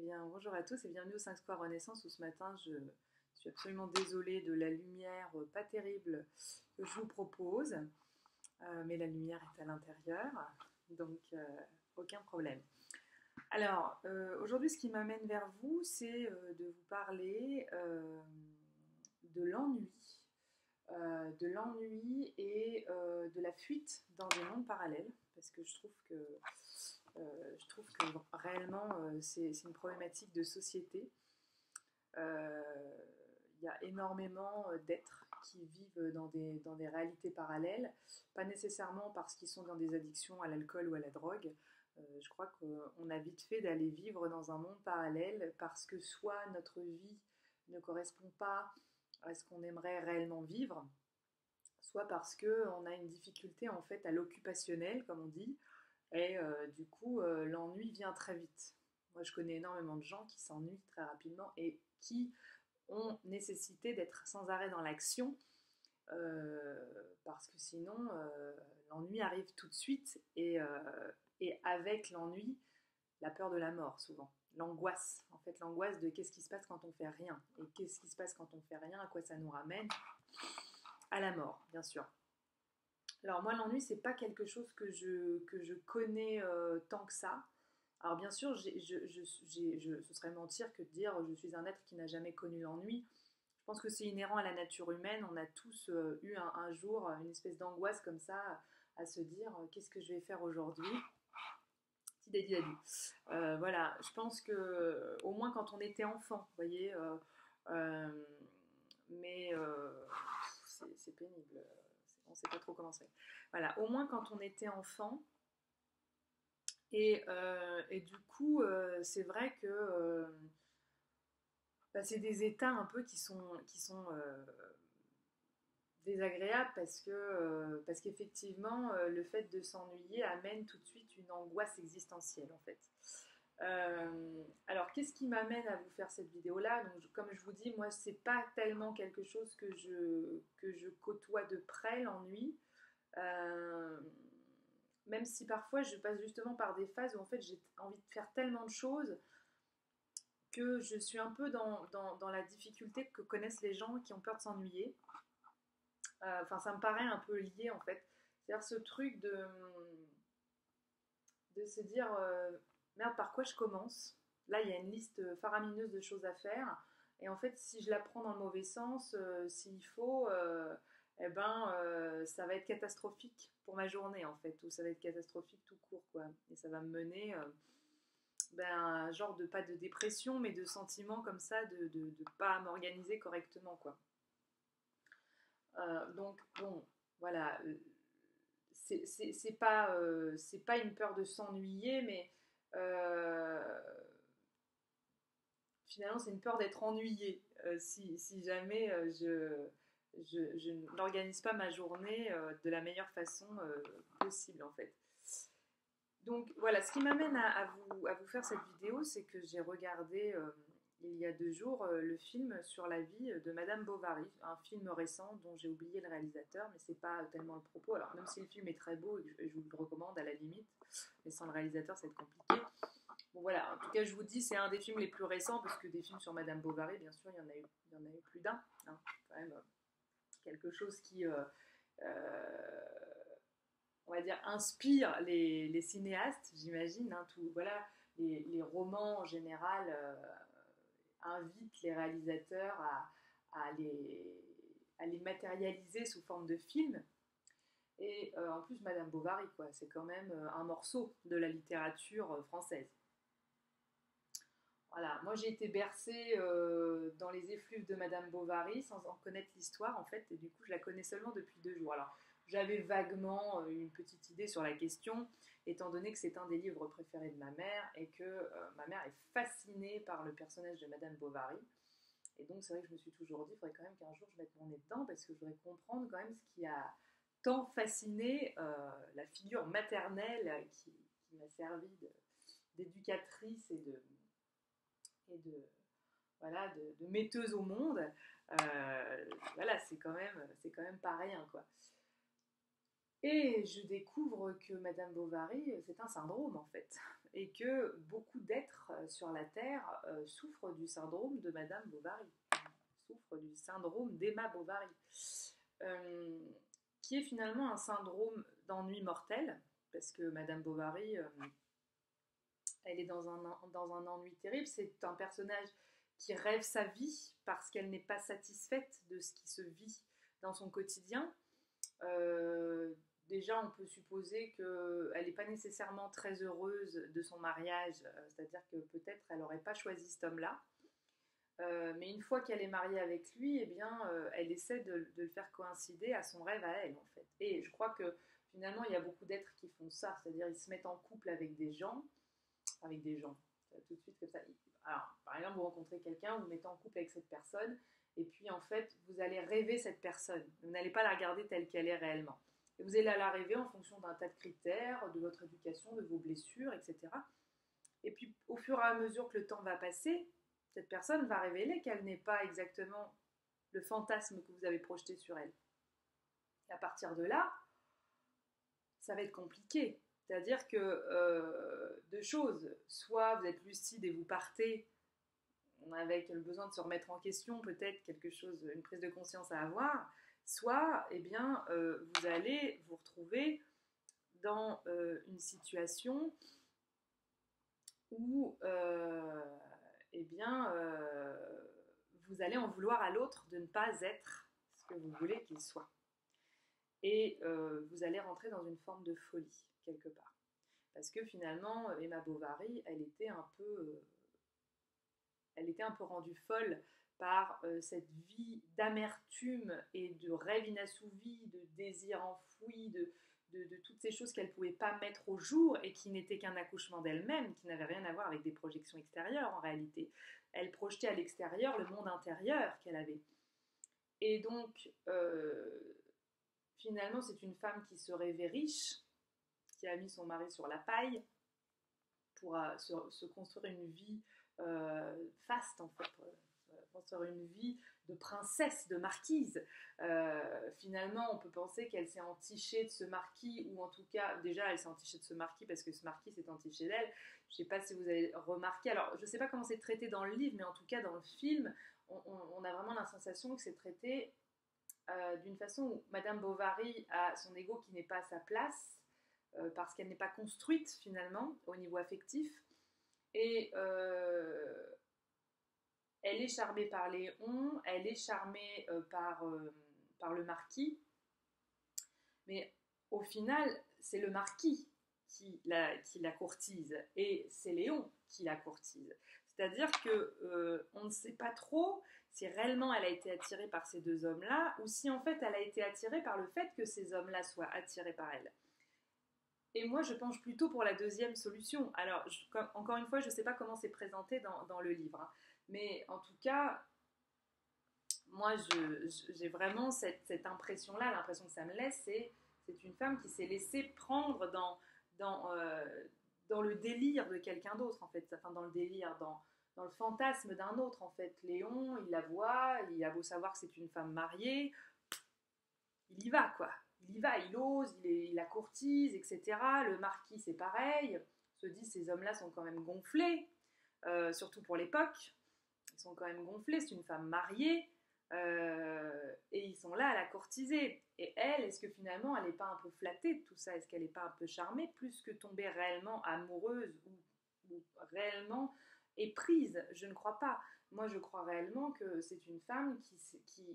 Eh bien, bonjour à tous et bienvenue au 5 Square Renaissance où ce matin je suis absolument désolée de la lumière pas terrible que je vous propose, mais la lumière est à l'intérieur, donc aucun problème. Alors, aujourd'hui ce qui m'amène vers vous, c'est de vous parler de l'ennui. De l'ennui et de la fuite dans des mondes parallèles, parce que je trouve que réellement c'est une problématique de société. Il y a énormément d'êtres qui vivent dans des réalités parallèles, pas nécessairement parce qu'ils sont dans des addictions à l'alcool ou à la drogue. Je crois qu'on a vite fait d'aller vivre dans un monde parallèle parce que soit notre vie ne correspond pas à ce qu'on aimerait réellement vivre, soit parce qu'on a une difficulté en fait à l'occupationnel, comme on dit, et du coup l'ennui vient très vite. Moi je connais énormément de gens qui s'ennuient très rapidement et qui ont nécessité d'être sans arrêt dans l'action, parce que sinon l'ennui arrive tout de suite et avec l'ennui, la peur de la mort souvent. L'angoisse, en fait l'angoisse de qu'est-ce qui se passe quand on fait rien, et qu'est-ce qui se passe quand on fait rien, à quoi ça nous ramène, à la mort bien sûr. Alors moi l'ennui c'est pas quelque chose que je connais tant que ça. Alors bien sûr ce serait mentir que de dire je suis un être qui n'a jamais connu l'ennui. Je pense que c'est inhérent à la nature humaine. On a tous eu un jour une espèce d'angoisse comme ça à se dire qu'est-ce que je vais faire aujourd'hui. Tidadidadou. Voilà, je pense que au moins quand on était enfant, vous voyez, euh, mais c'est pénible. On ne sait pas trop comment c'est. Voilà, au moins quand on était enfant. Et du coup, c'est vrai que bah, c'est des états un peu qui sont désagréables parce qu'effectivement, le fait de s'ennuyer amène tout de suite une angoisse existentielle en fait. Alors, qu'est-ce qui m'amène à vous faire cette vidéo-là? Donc, comme je vous dis, moi, c'est pas tellement quelque chose que je côtoie de près, l'ennui. Euh, Même si parfois je passe justement par des phases où en fait j'ai envie de faire tellement de choses que je suis un peu dans la difficulté que connaissent les gens qui ont peur de s'ennuyer. Enfin, ça me paraît un peu lié en fait. C'est-à-dire ce truc de se dire merde, par quoi je commence? Là, il y a une liste faramineuse de choses à faire. Et en fait, si je la prends dans le mauvais sens, s'il faut, eh ben, ça va être catastrophique pour ma journée en fait, ou ça va être catastrophique tout court quoi. Et ça va me mener ben, un genre de pas de dépression, mais de sentiment comme ça de pas m'organiser correctement quoi. Donc bon, voilà, c'est pas une peur de s'ennuyer, mais euh, finalement c'est une peur d'être ennuyé si jamais je n'organise pas ma journée de la meilleure façon possible en fait. Donc voilà, ce qui m'amène à vous faire cette vidéo, c'est que j'ai regardé il y a 2 jours le film sur la vie de Madame Bovary, un film récent dont j'ai oublié le réalisateur, mais c'est pas tellement le propos. Alors même si le film est très beau et que je vous le recommande à la limite, mais sans le réalisateur c'est compliqué. Bon voilà, en tout cas je vous dis c'est un des films les plus récents parce que des films sur Madame Bovary, bien sûr il y en a eu plus d'un, hein, quand même quelque chose qui on va dire, inspire les cinéastes, j'imagine. Hein, tout, voilà, les romans en général invitent les réalisateurs à les matérialiser sous forme de films. Et en plus, Madame Bovary, quoi, c'est quand même un morceau de la littérature française. Voilà, moi j'ai été bercée dans les effluves de Madame Bovary sans en connaître l'histoire en fait, et du coup je la connais seulement depuis 2 jours. Alors j'avais vaguement une petite idée sur la question, étant donné que c'est un des livres préférés de ma mère et que ma mère est fascinée par le personnage de Madame Bovary. Et donc c'est vrai que je me suis toujours dit, il faudrait quand même qu'un jour je mette mon nez dedans parce que je voudrais comprendre quand même ce qui a tant fasciné la figure maternelle qui m'a servi d'éducatrice et de voilà de metteuse au monde. Voilà, c'est quand même pas rien quoi. Et je découvre que Madame Bovary, c'est un syndrome en fait. et que beaucoup d'êtres sur la Terre souffrent du syndrome de Madame Bovary, souffrent du syndrome d'Emma Bovary, qui est finalement un syndrome d'ennui mortel, parce que Madame Bovary, elle est dans un ennui terrible. C'est un personnage qui rêve sa vie parce qu'elle n'est pas satisfaite de ce qui se vit dans son quotidien. Déjà, on peut supposer qu'elle n'est pas nécessairement très heureuse de son mariage, c'est-à-dire que peut-être elle n'aurait pas choisi cet homme-là. Mais une fois qu'elle est mariée avec lui, eh bien, elle essaie de le faire coïncider à son rêve à elle, en fait. Et je crois que finalement, il y a beaucoup d'êtres qui font ça, c'est-à-dire ils se mettent en couple avec des gens, tout de suite comme ça. Alors, par exemple, vous rencontrez quelqu'un, vous vous mettez en couple avec cette personne, et puis en fait, vous allez rêver cette personne. Vous n'allez pas la regarder telle qu'elle est réellement. Et vous allez la rêver en fonction d'un tas de critères, de votre éducation, de vos blessures, etc. Et puis, au fur et à mesure que le temps va passer, cette personne va révéler qu'elle n'est pas exactement le fantasme que vous avez projeté sur elle. Et à partir de là, ça va être compliqué. C'est-à-dire que deux choses, soit vous êtes lucide et vous partez avec le besoin de se remettre en question, peut-être quelque chose, une prise de conscience à avoir, soit eh bien, vous allez vous retrouver dans une situation où eh bien, vous allez en vouloir à l'autre de ne pas être ce que vous voulez qu'il soit. Et vous allez rentrer dans une forme de folie, quelque part. Parce que finalement, Emma Bovary, elle était un peu rendue folle par cette vie d'amertume et de rêve inassouvi, de désir enfoui, de toutes ces choses qu'elle ne pouvait pas mettre au jour et qui n'étaient qu'un accouchement d'elle-même, qui n'avait rien à voir avec des projections extérieures en réalité. Elle projetait à l'extérieur le monde intérieur qu'elle avait. Et donc, finalement, c'est une femme qui se rêvait riche, qui a mis son mari sur la paille pour se construire une vie faste, en fait, construire une vie de princesse, de marquise. Finalement, on peut penser qu'elle s'est entichée de ce marquis, ou en tout cas, déjà, elle s'est entichée de ce marquis parce que ce marquis s'est entiché d'elle. Je ne sais pas si vous avez remarqué, alors je ne sais pas comment c'est traité dans le livre, mais en tout cas, dans le film, on a vraiment la sensation que c'est traité d'une façon où Madame Bovary a son ego qui n'est pas à sa place, parce qu'elle n'est pas construite finalement au niveau affectif, et elle est charmée par Léon, elle est charmée par le marquis, mais au final c'est le marquis qui la courtise, et c'est Léon qui la courtise. C'est-à-dire que on ne sait pas trop si réellement elle a été attirée par ces deux hommes-là, ou si en fait elle a été attirée par le fait que ces hommes-là soient attirés par elle. Et moi, je penche plutôt pour la deuxième solution. Alors, encore une fois, je ne sais pas comment c'est présenté dans le livre, hein, mais en tout cas, moi, j'ai vraiment cette impression-là, l'impression que ça me laisse, c'est une femme qui s'est laissée prendre dans le délire de quelqu'un d'autre, en fait, enfin, dans le délire, dans le fantasme d'un autre, en fait. Léon, il la voit, il a beau savoir que c'est une femme mariée, il y va, quoi. Il y va, il ose, il la courtise, etc. Le marquis, c'est pareil. On se dit, ces hommes-là sont quand même gonflés, surtout pour l'époque. Ils sont quand même gonflés, c'est une femme mariée, et ils sont là à la courtiser. Et elle, est-ce que finalement, elle n'est pas un peu flattée de tout ça? Est-ce qu'elle n'est pas un peu charmée, plus que tomber réellement amoureuse ou réellement éprise? Je ne crois pas. Moi, je crois réellement que c'est une femme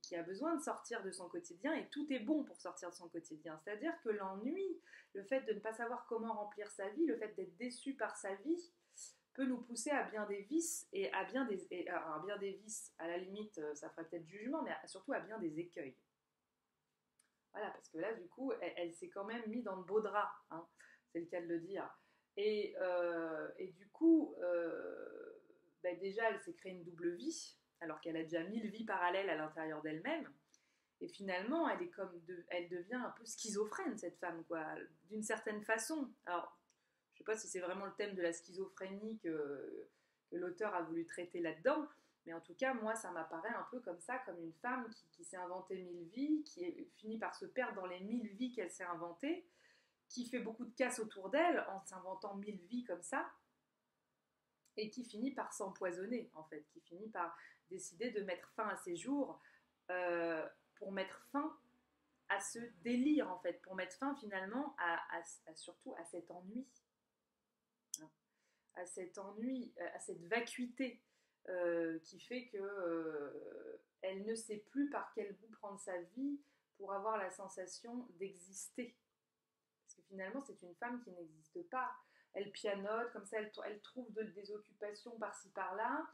qui a besoin de sortir de son quotidien, et tout est bon pour sortir de son quotidien. C'est-à-dire que l'ennui, le fait de ne pas savoir comment remplir sa vie, le fait d'être déçu par sa vie, peut nous pousser à bien des vices, et à bien des vices, à la limite, ça ferait peut-être jugement, mais surtout à bien des écueils. Voilà, parce que là, du coup, elle s'est quand même mise dans de beaux draps, hein, c'est le cas de le dire. Et du coup, ben déjà, elle s'est créée une double vie, alors qu'elle a déjà 1000 vies parallèles à l'intérieur d'elle-même. Et finalement, elle devient un peu schizophrène, cette femme, quoi, d'une certaine façon. Alors, je ne sais pas si c'est vraiment le thème de la schizophrénie que l'auteur a voulu traiter là-dedans, mais en tout cas, moi, ça m'apparaît un peu comme ça, comme une femme qui s'est inventée 1000 vies, qui finit par se perdre dans les 1000 vies qu'elle s'est inventées, qui fait beaucoup de casse autour d'elle en s'inventant 1000 vies comme ça, et qui finit par s'empoisonner, en fait, qui finit par décider de mettre fin à ses jours euh, pour mettre fin à ce délire, en fait, pour mettre fin finalement surtout à cet ennui, hein, à cet ennui, à cette vacuité qui fait que elle ne sait plus par quel bout prendre sa vie pour avoir la sensation d'exister. Parce que finalement, c'est une femme qui n'existe pas. Elle pianote, comme ça, elle trouve des occupations par-ci par-là.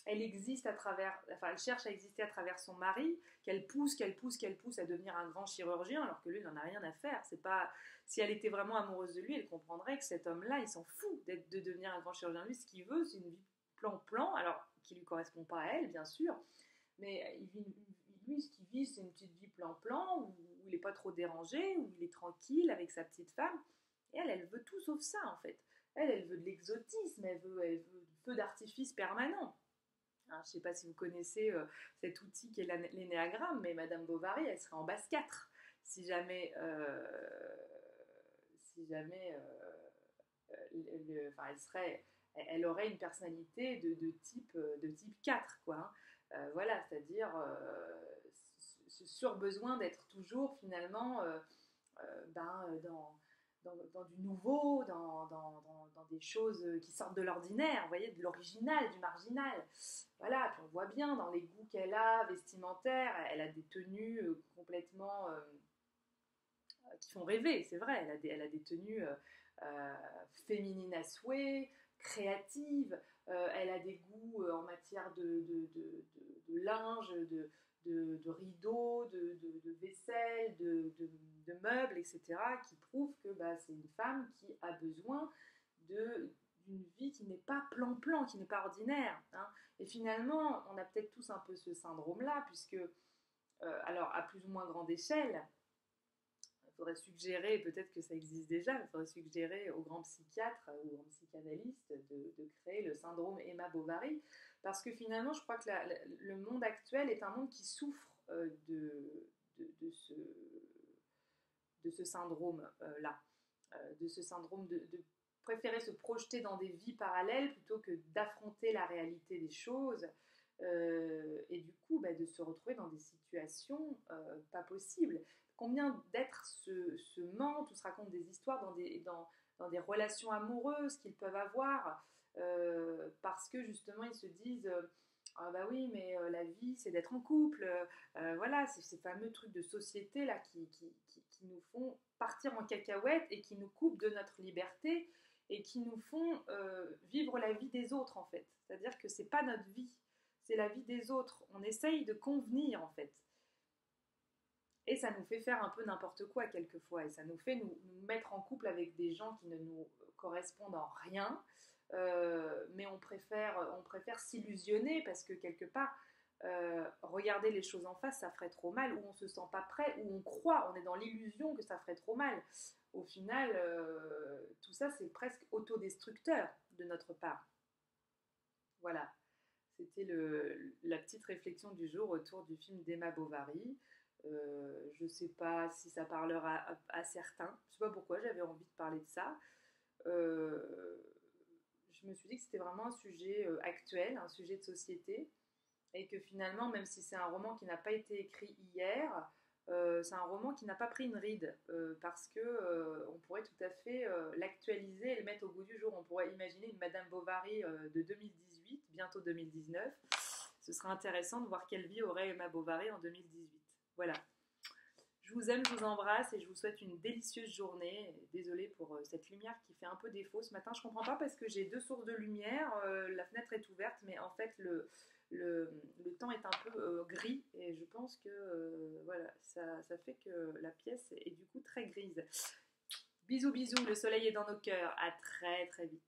Elle existe à travers, enfin, elle cherche à exister à travers son mari, qu'elle pousse à devenir un grand chirurgien, alors que lui n'en a rien à faire. C'est pas, si elle était vraiment amoureuse de lui, elle comprendrait que cet homme-là, il s'en fout de devenir un grand chirurgien. Lui, ce qu'il veut, c'est une vie plan-plan, alors qui lui correspond pas à elle, bien sûr, mais lui, ce qu'il vit, c'est une petite vie plan-plan, où il n'est pas trop dérangé, où il est tranquille avec sa petite femme. Et elle veut tout sauf ça, en fait. Elle veut de l'exotisme, elle veut du feu d'artifice permanent. Alors, je ne sais pas si vous connaissez cet outil qui est l'énéagramme, mais Madame Bovary, elle serait en base 4. Si jamais, enfin, elle aurait une personnalité de type 4, quoi. Hein. Voilà, c'est-à-dire ce surbesoin d'être toujours finalement dans du nouveau, dans des choses qui sortent de l'ordinaire, vous voyez, de l'original, du marginal. Voilà, puis on voit bien dans les goûts qu'elle a, vestimentaires, elle a des tenues complètement qui font rêver, c'est vrai, elle a des tenues féminines à souhait, créatives, elle a des goûts en matière de linge, de rideaux, de vaisselle, de meubles, etc., qui prouvent que bah, c'est une femme qui a besoin d'une vie qui n'est pas plan-plan, qui n'est pas ordinaire. Hein. Et finalement, on a peut-être tous un peu ce syndrome-là, puisque, alors à plus ou moins grande échelle, il faudrait suggérer, peut-être que ça existe déjà, il faudrait suggérer aux grands psychiatres ou aux grands psychanalystes de créer le syndrome Emma Bovary, parce que finalement, je crois que le monde actuel est un monde qui souffre de ce syndrome-là, de ce syndrome de préférer se projeter dans des vies parallèles plutôt que d'affronter la réalité des choses. Et du coup, bah, de se retrouver dans des situations pas possibles. Combien d'êtres se mentent ou se racontent des histoires dans des relations amoureuses qu'ils peuvent avoir parce que justement ils se disent ah bah oui mais la vie c'est d'être en couple, voilà, c'est ces fameux trucs de société là qui nous font partir en cacahuète et qui nous coupent de notre liberté et qui nous font vivre la vie des autres en fait. C'est-à-dire que c'est pas notre vie, c'est la vie des autres. On essaye de convenir en fait. Et ça nous fait faire un peu n'importe quoi quelquefois. Et ça nous fait nous mettre en couple avec des gens qui ne nous correspondent en rien. Mais on préfère s'illusionner parce que quelque part, regarder les choses en face, ça ferait trop mal. Ou on se sent pas prêt, ou on croit, on est dans l'illusion que ça ferait trop mal. Au final, tout ça, c'est presque autodestructeur de notre part. Voilà. C'était la petite réflexion du jour autour du film d'Emma Bovary. Je ne sais pas si ça parlera à certains. Je ne sais pas pourquoi j'avais envie de parler de ça. Je me suis dit que c'était vraiment un sujet actuel, un sujet de société. Et que finalement, même si c'est un roman qui n'a pas été écrit hier, c'est un roman qui n'a pas pris une ride. Parce que on pourrait tout à fait l'actualiser et le mettre au goût du jour. On pourrait imaginer une Madame Bovary de 2018, bientôt 2019. Ce serait intéressant de voir quelle vie aurait Emma Bovary en 2018. Voilà. Je vous aime, je vous embrasse et je vous souhaite une délicieuse journée. Désolée pour cette lumière qui fait un peu défaut ce matin. Je ne comprends pas parce que j'ai deux sources de lumière. La fenêtre est ouverte, mais en fait le temps est un peu gris et je pense que voilà, ça fait que la pièce est du coup très grise. Bisous, bisous, le soleil est dans nos cœurs. À très très vite.